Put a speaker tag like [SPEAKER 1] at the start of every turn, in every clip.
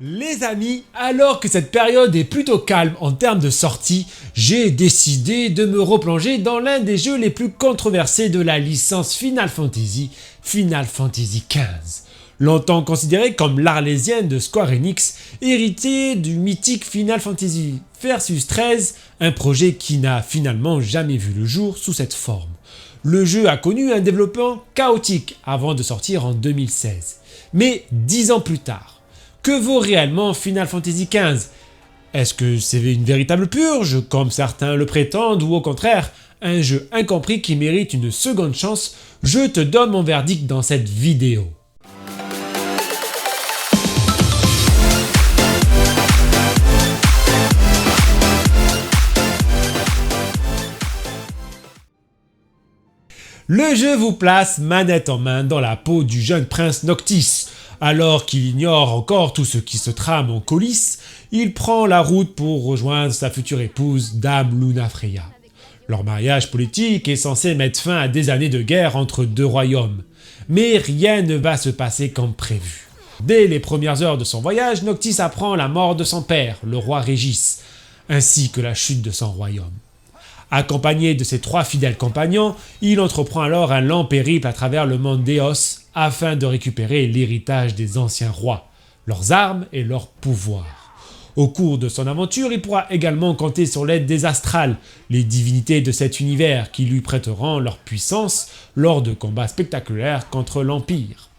[SPEAKER 1] Les amis, alors que cette période est plutôt calme en termes de sortie, j'ai décidé de me replonger dans l'un des jeux les plus controversés de la licence Final Fantasy XV. Longtemps considéré comme l'arlésienne de Square Enix, hérité du mythique Final Fantasy Versus 13, un projet qui n'a finalement jamais vu le jour sous cette forme. Le jeu a connu un développement chaotique avant de sortir en 2016. Mais 10 ans plus tard, que vaut réellement Final Fantasy XV? Est-ce que c'est une véritable purge, comme certains le prétendent, ou au contraire, un jeu incompris qui mérite une seconde chance? Je te donne mon verdict dans cette vidéo. Le jeu vous place manette en main dans la peau du jeune prince Noctis. Alors qu'il ignore encore tout ce qui se trame en coulisses, il prend la route pour rejoindre sa future épouse, Dame Lunafreya. Leur mariage politique est censé mettre fin à des années de guerre entre deux royaumes. Mais rien ne va se passer comme prévu. Dès les premières heures de son voyage, Noctis apprend la mort de son père, le roi Régis, ainsi que la chute de son royaume. Accompagné de ses 3 fidèles compagnons, il entreprend alors un lent périple à travers le monde d'Eos afin de récupérer l'héritage des anciens rois, leurs armes et leurs pouvoirs. Au cours de son aventure, il pourra également compter sur l'aide des Astrales, les divinités de cet univers qui lui prêteront leur puissance lors de combats spectaculaires contre l'Empire.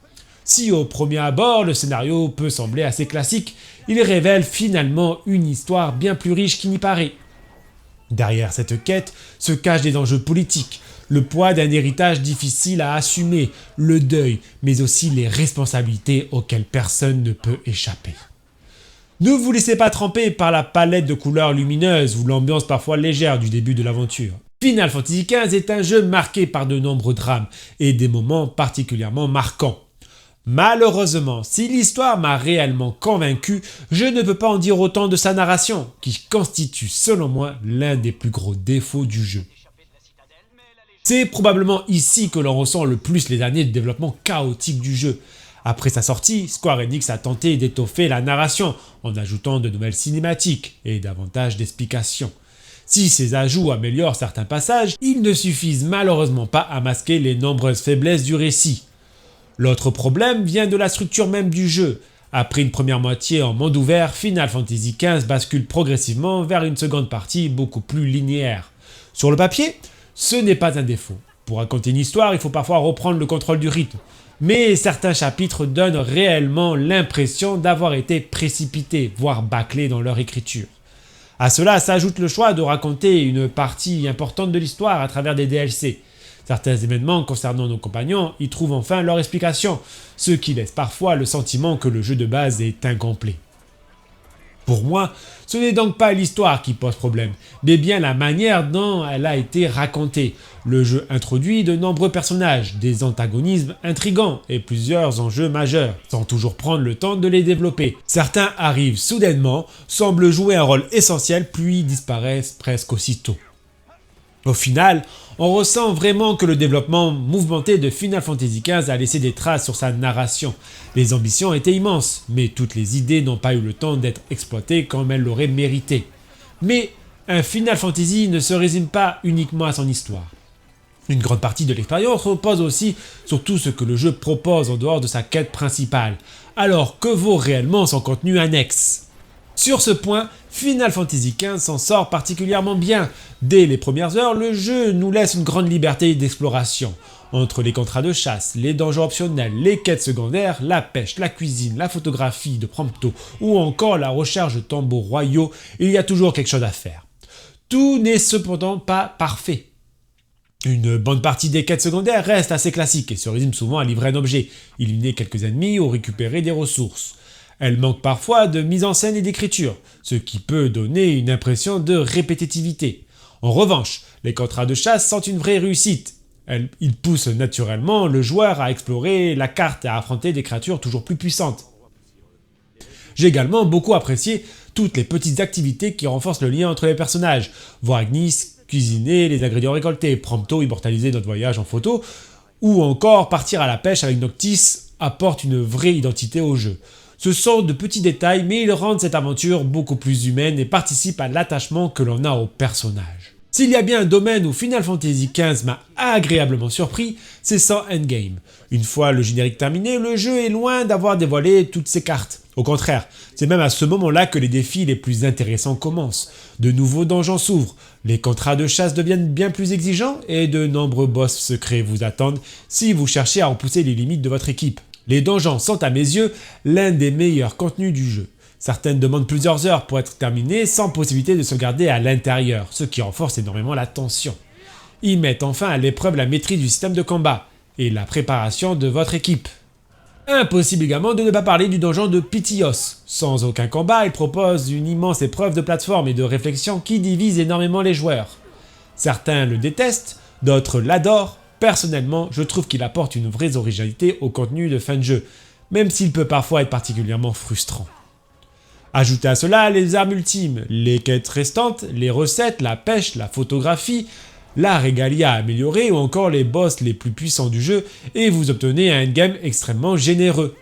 [SPEAKER 1] Si au premier abord le scénario peut sembler assez classique, il révèle finalement une histoire bien plus riche qu'il n'y paraît. Derrière cette quête se cachent des enjeux politiques, le poids d'un héritage difficile à assumer, le deuil, mais aussi les responsabilités auxquelles personne ne peut échapper. Ne vous laissez pas tremper par la palette de couleurs lumineuses ou l'ambiance parfois légère du début de l'aventure. Final Fantasy XV est un jeu marqué par de nombreux drames et des moments particulièrement marquants. Malheureusement, si l'histoire m'a réellement convaincu, je ne peux pas en dire autant de sa narration, qui constitue selon moi l'un des plus gros défauts du jeu. C'est probablement ici que l'on ressent le plus les années de développement chaotique du jeu. Après sa sortie, Square Enix a tenté d'étoffer la narration en ajoutant de nouvelles cinématiques et davantage d'explications. Si ces ajouts améliorent certains passages, ils ne suffisent malheureusement pas à masquer les nombreuses faiblesses du récit. L'autre problème vient de la structure même du jeu. Après une première moitié en monde ouvert, Final Fantasy XV bascule progressivement vers une seconde partie beaucoup plus linéaire. Sur le papier, ce n'est pas un défaut. Pour raconter une histoire, il faut parfois reprendre le contrôle du rythme. Mais certains chapitres donnent réellement l'impression d'avoir été précipités, voire bâclés dans leur écriture. À cela s'ajoute le choix de raconter une partie importante de l'histoire à travers des DLC. Certains événements concernant nos compagnons y trouvent enfin leur explication, ce qui laisse parfois le sentiment que le jeu de base est incomplet. Pour moi, ce n'est donc pas l'histoire qui pose problème, mais bien la manière dont elle a été racontée. Le jeu introduit de nombreux personnages, des antagonismes intrigants et plusieurs enjeux majeurs, sans toujours prendre le temps de les développer. Certains arrivent soudainement, semblent jouer un rôle essentiel, puis disparaissent presque aussitôt. Au final, on ressent vraiment que le développement mouvementé de Final Fantasy XV a laissé des traces sur sa narration. Les ambitions étaient immenses, mais toutes les idées n'ont pas eu le temps d'être exploitées comme elles l'auraient mérité. Mais un Final Fantasy ne se résume pas uniquement à son histoire. Une grande partie de l'expérience repose aussi sur tout ce que le jeu propose en dehors de sa quête principale. Alors que vaut réellement son contenu annexe ? Sur ce point, Final Fantasy XV s'en sort particulièrement bien. Dès les premières heures, le jeu nous laisse une grande liberté d'exploration. Entre les contrats de chasse, les donjons optionnels, les quêtes secondaires, la pêche, la cuisine, la photographie de Prompto ou encore la recherche de tombeaux royaux, il y a toujours quelque chose à faire. Tout n'est cependant pas parfait. Une bonne partie des quêtes secondaires reste assez classique et se résume souvent à livrer un objet, éliminer quelques ennemis ou récupérer des ressources. Elle manque parfois de mise en scène et d'écriture, ce qui peut donner une impression de répétitivité. En revanche, les contrats de chasse sont une vraie réussite. Ils poussent naturellement le joueur à explorer la carte et à affronter des créatures toujours plus puissantes. J'ai également beaucoup apprécié toutes les petites activités qui renforcent le lien entre les personnages. Voir Ignis cuisiner les ingrédients récoltés, Prompto immortaliser notre voyage en photo, ou encore partir à la pêche avec Noctis apporte une vraie identité au jeu. Ce sont de petits détails, mais ils rendent cette aventure beaucoup plus humaine et participent à l'attachement que l'on a au personnage. S'il y a bien un domaine où Final Fantasy XV m'a agréablement surpris, c'est son endgame. Une fois le générique terminé, le jeu est loin d'avoir dévoilé toutes ses cartes. Au contraire, c'est même à ce moment-là que les défis les plus intéressants commencent. De nouveaux donjons s'ouvrent, les contrats de chasse deviennent bien plus exigeants et de nombreux boss secrets vous attendent si vous cherchez à repousser les limites de votre équipe. Les donjons sont à mes yeux l'un des meilleurs contenus du jeu. Certaines demandent plusieurs heures pour être terminées sans possibilité de sauvegarder à l'intérieur, ce qui renforce énormément la tension. Ils mettent enfin à l'épreuve la maîtrise du système de combat et la préparation de votre équipe. Impossible également de ne pas parler du donjon de Pitios. Sans aucun combat, il propose une immense épreuve de plateforme et de réflexion qui divise énormément les joueurs. Certains le détestent, d'autres l'adorent. Personnellement, je trouve qu'il apporte une vraie originalité au contenu de fin de jeu, même s'il peut parfois être particulièrement frustrant. Ajoutez à cela les armes ultimes, les quêtes restantes, les recettes, la pêche, la photographie, la régalia améliorée ou encore les boss les plus puissants du jeu et vous obtenez un endgame extrêmement généreux.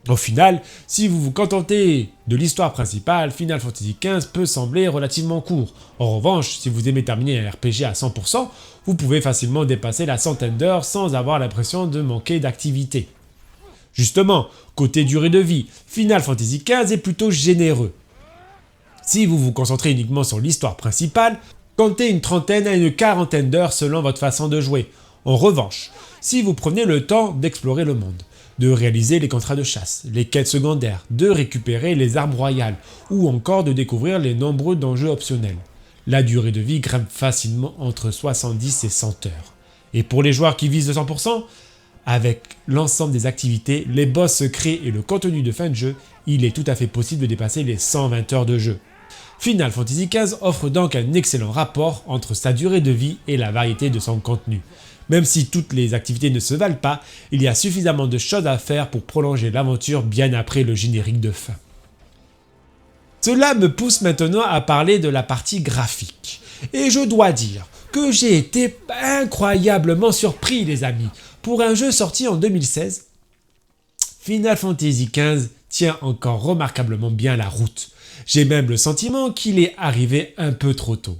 [SPEAKER 1] Au final, si vous vous contentez de l'histoire principale, Final Fantasy XV peut sembler relativement court. En revanche, si vous aimez terminer un RPG à 100%, vous pouvez facilement dépasser la centaine d'heures sans avoir l'impression de manquer d'activité. Justement, côté durée de vie, Final Fantasy XV est plutôt généreux. Si vous vous concentrez uniquement sur l'histoire principale, comptez une trentaine à une quarantaine d'heures selon votre façon de jouer. En revanche, si vous prenez le temps d'explorer le monde, de réaliser les contrats de chasse, les quêtes secondaires, de récupérer les armes royales ou encore de découvrir les nombreux enjeux optionnels, la durée de vie grimpe facilement entre 70 et 100 heures. Et pour les joueurs qui visent le 100%, avec l'ensemble des activités, les boss secrets et le contenu de fin de jeu, il est tout à fait possible de dépasser les 120 heures de jeu. Final Fantasy XV offre donc un excellent rapport entre sa durée de vie et la variété de son contenu. Même si toutes les activités ne se valent pas, il y a suffisamment de choses à faire pour prolonger l'aventure bien après le générique de fin. Cela me pousse maintenant à parler de la partie graphique. Et je dois dire que j'ai été incroyablement surpris les amis. Pour un jeu sorti en 2016, Final Fantasy XV tient encore remarquablement bien la route. J'ai même le sentiment qu'il est arrivé un peu trop tôt.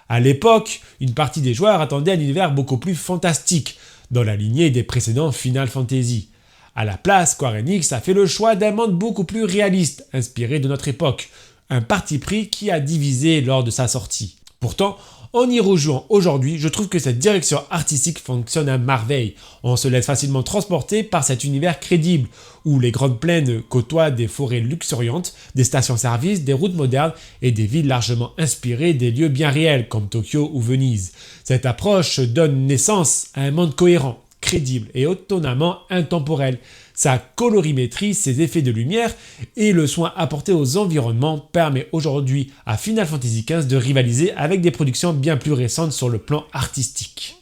[SPEAKER 1] À l'époque, une partie des joueurs attendait un univers beaucoup plus fantastique, dans la lignée des précédents Final Fantasy. À la place, Square Enix a fait le choix d'un monde beaucoup plus réaliste, inspiré de notre époque, un parti pris qui a divisé lors de sa sortie. Pourtant, en y rejouant aujourd'hui, je trouve que cette direction artistique fonctionne à merveille. On se laisse facilement transporter par cet univers crédible, où les grandes plaines côtoient des forêts luxuriantes, des stations-service, des routes modernes et des villes largement inspirées des lieux bien réels comme Tokyo ou Venise. Cette approche donne naissance à un monde cohérent, crédible et étonnamment intemporel. Sa colorimétrie, ses effets de lumière et le soin apporté aux environnements permet aujourd'hui à Final Fantasy XV de rivaliser avec des productions bien plus récentes sur le plan artistique.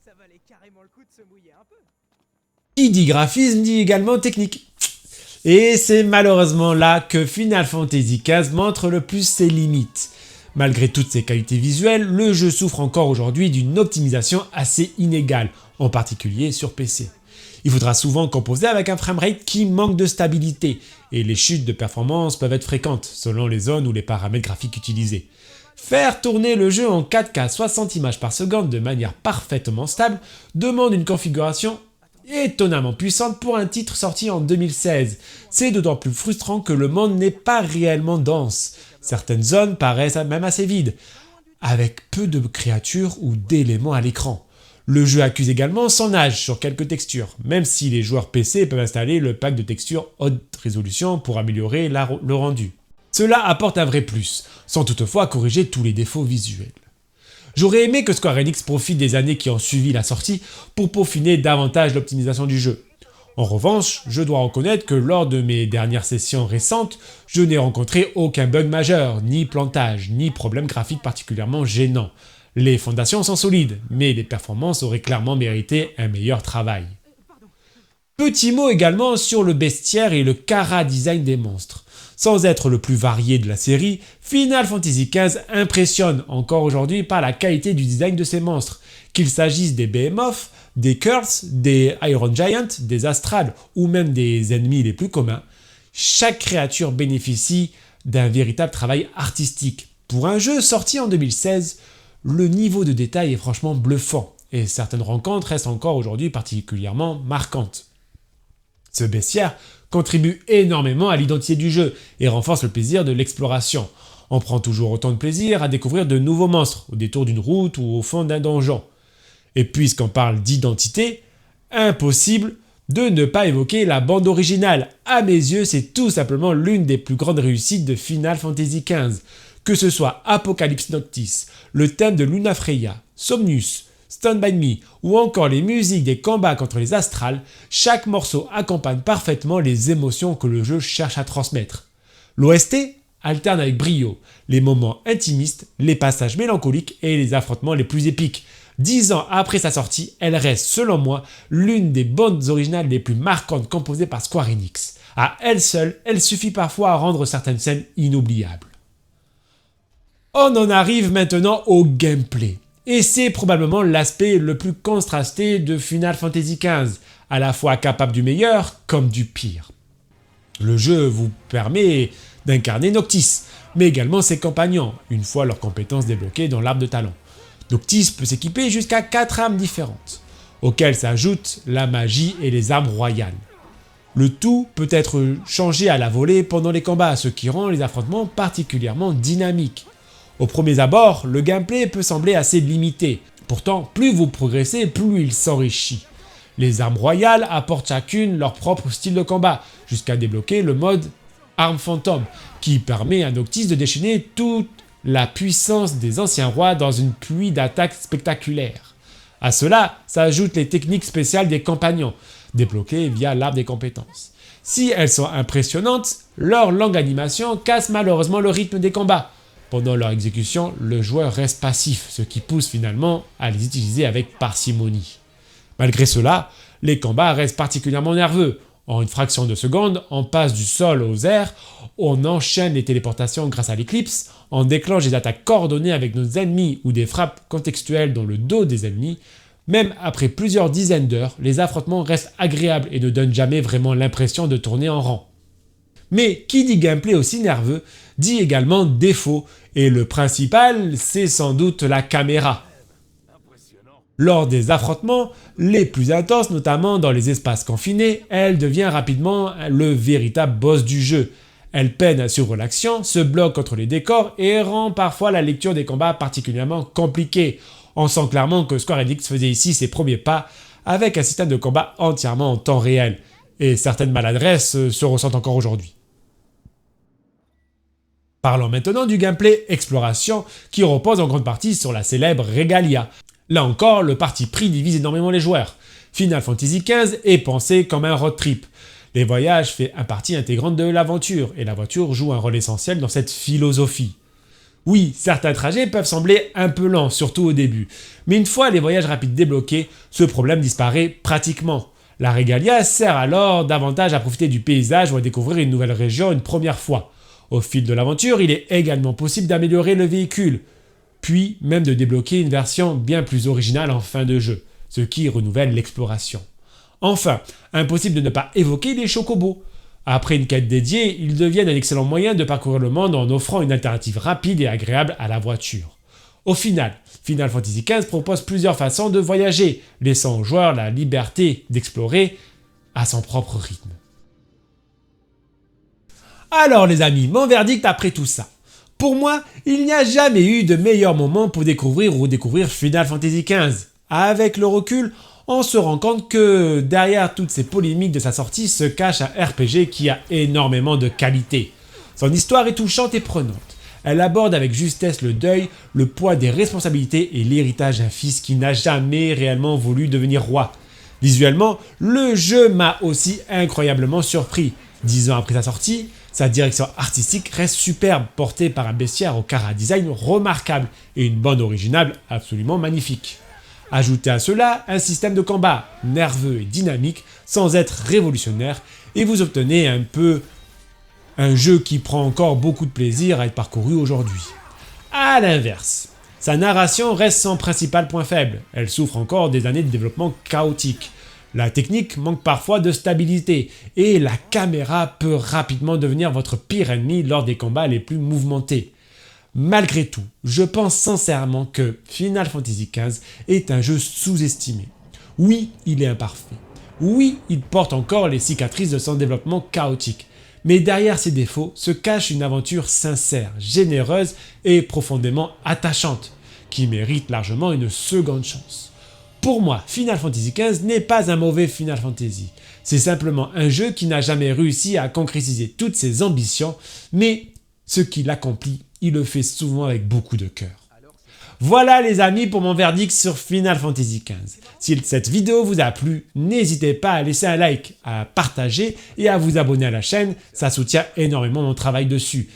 [SPEAKER 1] Ça valait carrément le coup de se mouiller un peu. Qui dit graphisme dit également technique. Et c'est malheureusement là que Final Fantasy XV montre le plus ses limites. Malgré toutes ses qualités visuelles, le jeu souffre encore aujourd'hui d'une optimisation assez inégale, en particulier sur PC. Il faudra souvent composer avec un framerate qui manque de stabilité, et les chutes de performance peuvent être fréquentes, selon les zones ou les paramètres graphiques utilisés. Faire tourner le jeu en 4K 60 images par seconde de manière parfaitement stable demande une configuration étonnamment puissante pour un titre sorti en 2016. C'est d'autant plus frustrant que le monde n'est pas réellement dense. Certaines zones paraissent même assez vides, avec peu de créatures ou d'éléments à l'écran. Le jeu accuse également son âge sur quelques textures, même si les joueurs PC peuvent installer le pack de textures haute résolution pour améliorer le rendu. Cela apporte un vrai plus, sans toutefois corriger tous les défauts visuels. J'aurais aimé que Square Enix profite des années qui ont suivi la sortie pour peaufiner davantage l'optimisation du jeu. En revanche, je dois reconnaître que lors de mes dernières sessions récentes, je n'ai rencontré aucun bug majeur, ni plantage, ni problème graphique particulièrement gênant. Les fondations sont solides, mais les performances auraient clairement mérité un meilleur travail. Petit mot également sur le bestiaire et le chara-design des monstres. Sans être le plus varié de la série, Final Fantasy XV impressionne encore aujourd'hui par la qualité du design de ses monstres, qu'il s'agisse des Behemoths, des Curse, des Iron Giant, des Astrales ou même des ennemis les plus communs. Chaque créature bénéficie d'un véritable travail artistique. Pour un jeu sorti en 2016, le niveau de détail est franchement bluffant, et certaines rencontres restent encore aujourd'hui particulièrement marquantes. Ce bestiaire contribue énormément à l'identité du jeu et renforce le plaisir de l'exploration. On prend toujours autant de plaisir à découvrir de nouveaux monstres au détour d'une route ou au fond d'un donjon. Et puisqu'on parle d'identité, impossible de ne pas évoquer la bande originale. À mes yeux, c'est tout simplement l'une des plus grandes réussites de Final Fantasy XV. Que ce soit Apocalypse Noctis, le thème de Luna Freya, Somnus, Stand By Me ou encore les musiques des combats contre les astrales, chaque morceau accompagne parfaitement les émotions que le jeu cherche à transmettre. L'OST alterne avec brio les moments intimistes, les passages mélancoliques et les affrontements les plus épiques. 10 ans après sa sortie, elle reste selon moi l'une des bandes originales les plus marquantes composées par Square Enix. À elle seule, elle suffit parfois à rendre certaines scènes inoubliables. On en arrive maintenant au gameplay. Et c'est probablement l'aspect le plus contrasté de Final Fantasy XV, à la fois capable du meilleur comme du pire. Le jeu vous permet d'incarner Noctis, mais également ses compagnons, une fois leurs compétences débloquées dans l'arbre de talent. Noctis peut s'équiper jusqu'à 4 armes différentes, auxquelles s'ajoutent la magie et les armes royales. Le tout peut être changé à la volée pendant les combats, ce qui rend les affrontements particulièrement dynamiques. Au premier abord, le gameplay peut sembler assez limité. Pourtant, plus vous progressez, plus il s'enrichit. Les armes royales apportent chacune leur propre style de combat, jusqu'à débloquer le mode Arme Fantôme, qui permet à Noctis de déchaîner toute la puissance des anciens rois dans une pluie d'attaques spectaculaires. À cela s'ajoutent les techniques spéciales des compagnons, débloquées via l'arbre des compétences. Si elles sont impressionnantes, leur longue animation casse malheureusement le rythme des combats. Pendant leur exécution, le joueur reste passif, ce qui pousse finalement à les utiliser avec parcimonie. Malgré cela, les combats restent particulièrement nerveux. En une fraction de seconde, on passe du sol aux airs, on enchaîne les téléportations grâce à l'éclipse, on déclenche des attaques coordonnées avec nos ennemis ou des frappes contextuelles dans le dos des ennemis. Même après plusieurs dizaines d'heures, les affrontements restent agréables et ne donnent jamais vraiment l'impression de tourner en rond. Mais qui dit gameplay aussi nerveux, dit également défaut, et le principal, c'est sans doute la caméra. Lors des affrontements les plus intenses, notamment dans les espaces confinés, elle devient rapidement le véritable boss du jeu. Elle peine à suivre l'action, se bloque contre les décors et rend parfois la lecture des combats particulièrement compliquée. On sent clairement que Square Enix faisait ici ses premiers pas avec un système de combat entièrement en temps réel. Et certaines maladresses se ressentent encore aujourd'hui. Parlons maintenant du gameplay exploration qui repose en grande partie sur la célèbre Regalia. Là encore, le parti pris divise énormément les joueurs. Final Fantasy XV est pensé comme un road trip. Les voyages font partie intégrante de l'aventure et la voiture joue un rôle essentiel dans cette philosophie. Oui, certains trajets peuvent sembler un peu lents, surtout au début, mais une fois les voyages rapides débloqués, ce problème disparaît pratiquement. La Regalia sert alors davantage à profiter du paysage ou à découvrir une nouvelle région une première fois. Au fil de l'aventure, il est également possible d'améliorer le véhicule, puis même de débloquer une version bien plus originale en fin de jeu, ce qui renouvelle l'exploration. Enfin, impossible de ne pas évoquer les chocobos. Après une quête dédiée, ils deviennent un excellent moyen de parcourir le monde en offrant une alternative rapide et agréable à la voiture. Au final, Final Fantasy XV propose plusieurs façons de voyager, laissant au joueur la liberté d'explorer à son propre rythme. Alors les amis, mon verdict après tout ça. Pour moi, il n'y a jamais eu de meilleur moment pour découvrir ou redécouvrir Final Fantasy XV. Avec le recul, on se rend compte que derrière toutes ces polémiques de sa sortie se cache un RPG qui a énormément de qualité. Son histoire est touchante et prenante. Elle aborde avec justesse le deuil, le poids des responsabilités et l'héritage d'un fils qui n'a jamais réellement voulu devenir roi. Visuellement, le jeu m'a aussi incroyablement surpris. 10 ans après sa sortie, sa direction artistique reste superbe, portée par un bestiaire au chara-design remarquable et une bande originale absolument magnifique. Ajoutez à cela un système de combat nerveux et dynamique sans être révolutionnaire et vous obtenez un jeu qui prend encore beaucoup de plaisir à être parcouru aujourd'hui. A l'inverse, sa narration reste son principal point faible. Elle souffre encore des années de développement chaotique. La technique manque parfois de stabilité et la caméra peut rapidement devenir votre pire ennemi lors des combats les plus mouvementés. Malgré tout, je pense sincèrement que Final Fantasy XV est un jeu sous-estimé. Oui, il est imparfait. Oui, il porte encore les cicatrices de son développement chaotique. Mais derrière ces défauts se cache une aventure sincère, généreuse et profondément attachante, qui mérite largement une seconde chance. Pour moi, Final Fantasy XV n'est pas un mauvais Final Fantasy. C'est simplement un jeu qui n'a jamais réussi à concrétiser toutes ses ambitions, mais ce qu'il accomplit, il le fait souvent avec beaucoup de cœur. Voilà les amis pour mon verdict sur Final Fantasy XV. Si cette vidéo vous a plu, n'hésitez pas à laisser un like, à partager et à vous abonner à la chaîne, ça soutient énormément mon travail dessus.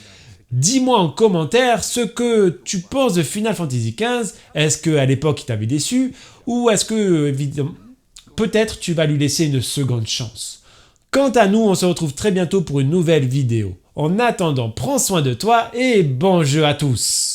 [SPEAKER 1] Dis-moi en commentaire ce que tu penses de Final Fantasy XV, est-ce qu'à l'époque il t'avait déçu, ou est-ce que évidemment, peut-être tu vas lui laisser une seconde chance. Quant à nous, on se retrouve très bientôt pour une nouvelle vidéo. En attendant, prends soin de toi et bon jeu à tous!